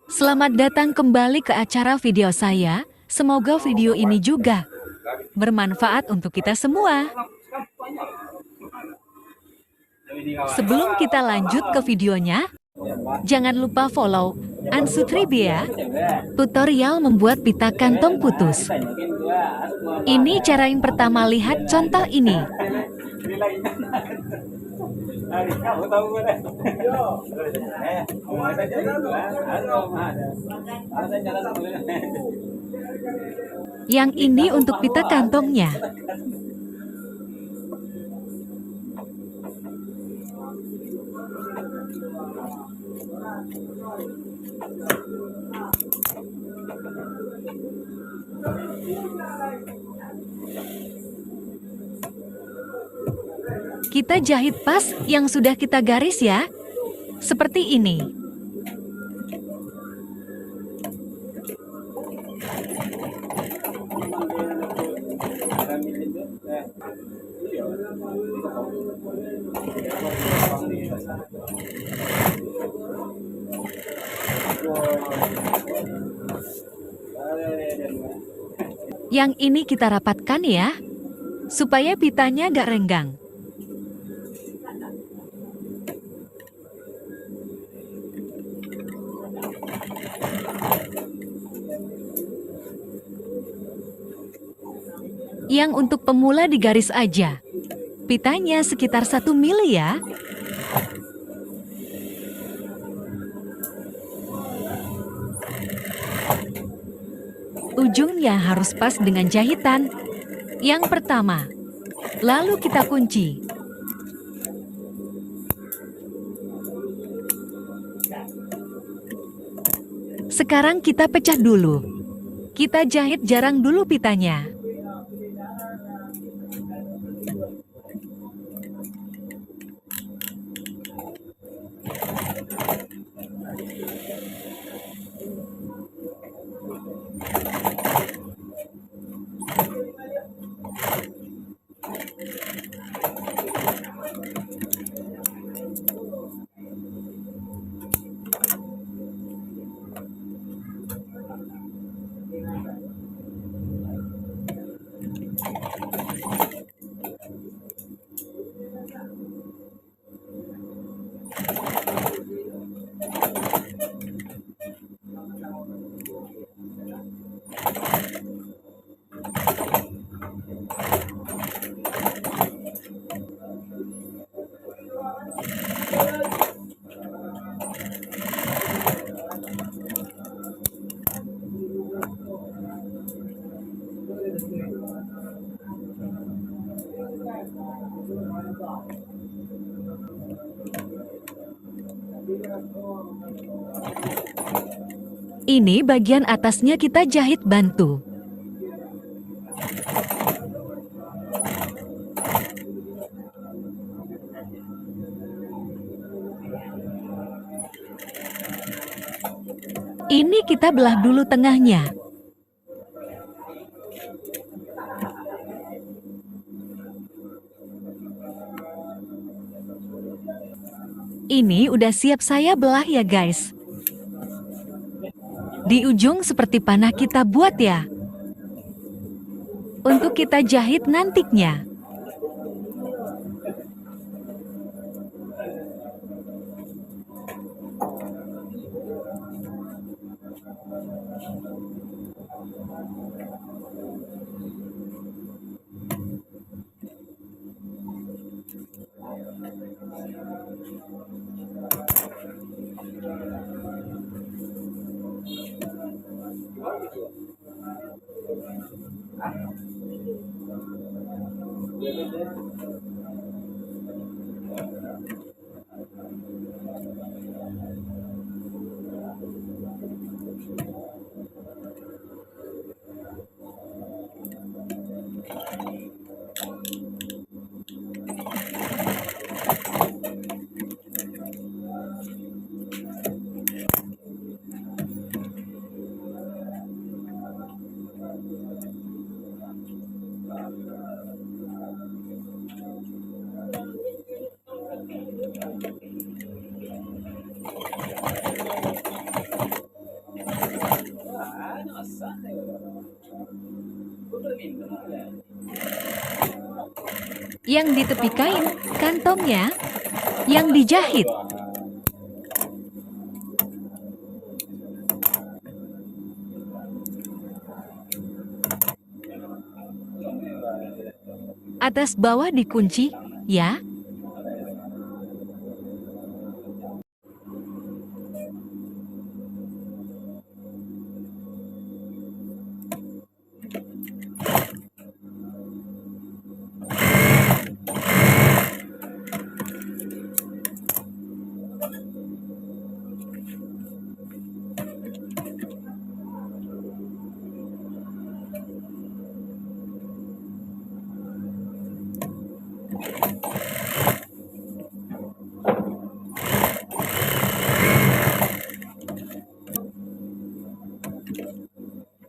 Selamat datang kembali ke acara video saya. Semoga video ini juga bermanfaat untuk kita semua. Sebelum kita lanjut ke videonya, jangan lupa follow Ansu Tribia, tutorial membuat pita kantong putus. Ini cara yang pertama, lihat contoh ini. Yang ini untuk pita kantongnya. Kita jahit pas yang sudah kita garis ya. Seperti ini. Yang ini kita rapatkan ya, supaya pitanya gak renggang. Yang untuk pemula digaris aja. Pitanya sekitar 1 mili ya. Ujungnya harus pas dengan jahitan yang pertama. Lalu kita kunci. Sekarang kita pecah dulu. Kita jahit jarang dulu pitanya. Ini bagian atasnya kita jahit bantu. Ini kita belah dulu tengahnya. Ini udah siap saya belah ya guys. Di ujung seperti panah kita buat ya. Untuk kita jahit nantinya. Yang di tepi kain, kantongnya yang dijahit. Atas bawah dikunci, ya.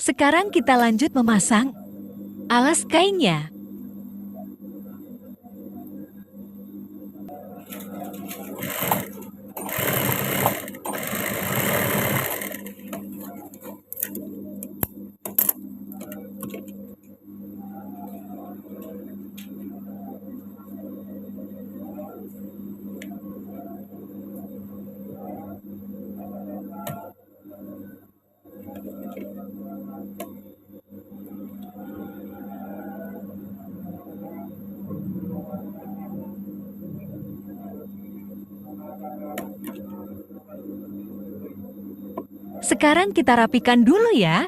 Sekarang kita lanjut memasang alas kainnya. Sekarang kita rapikan dulu ya.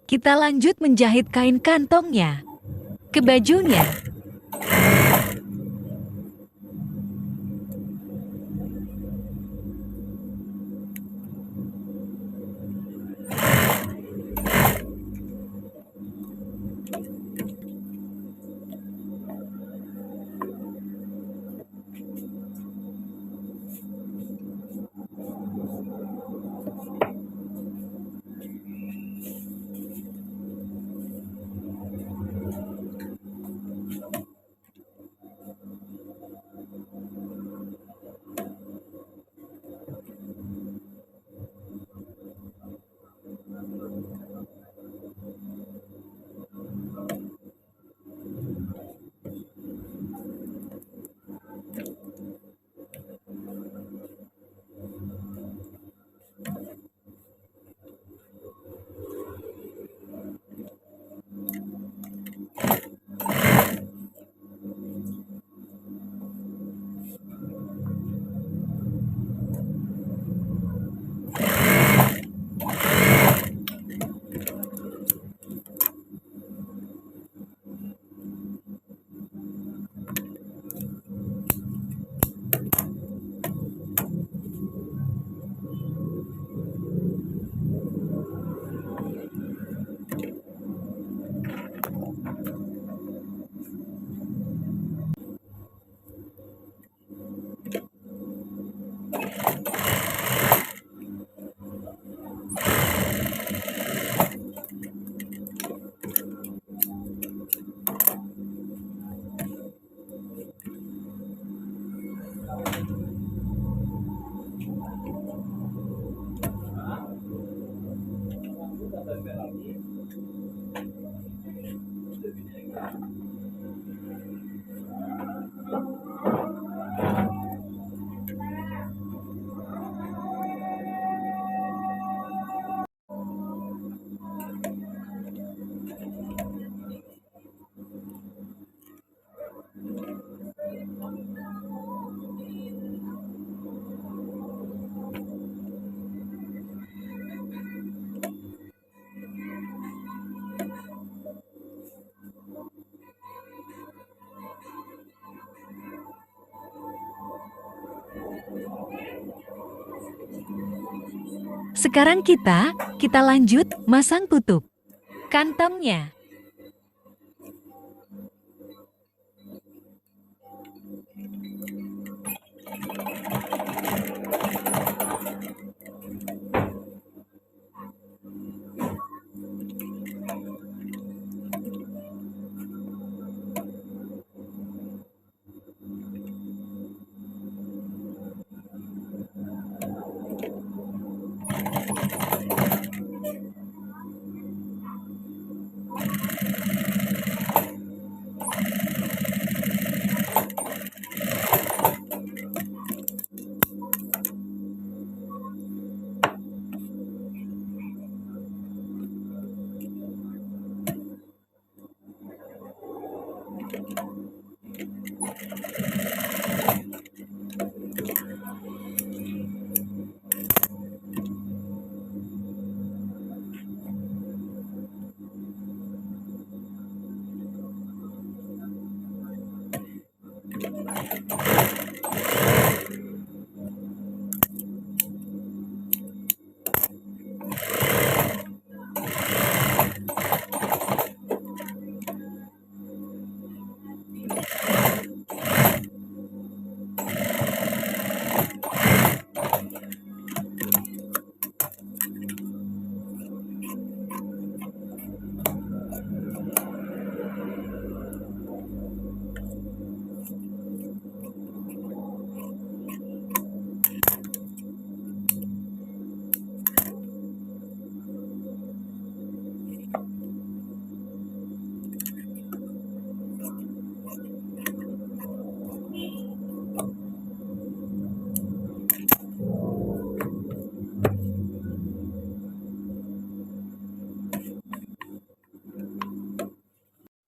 Kita lanjut menjahit kain kantongnya ke bajunya. Sekarang kita lanjut masang tutup kantongnya.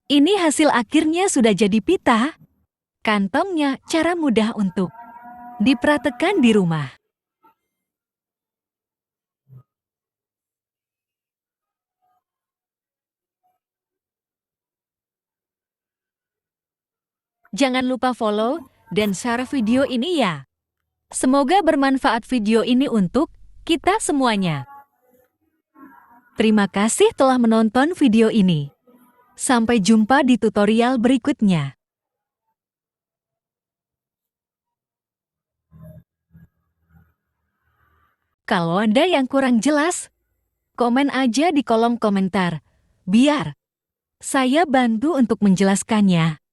Ini hasil akhirnya sudah jadi pita. Kantongnya cara mudah untuk dipraktekkan di rumah. Jangan lupa follow dan share video ini ya. Semoga bermanfaat video ini untuk kita semuanya. Terima kasih telah menonton video ini. Sampai jumpa di tutorial berikutnya. Kalau ada yang kurang jelas, komen aja di kolom komentar, biar saya bantu untuk menjelaskannya.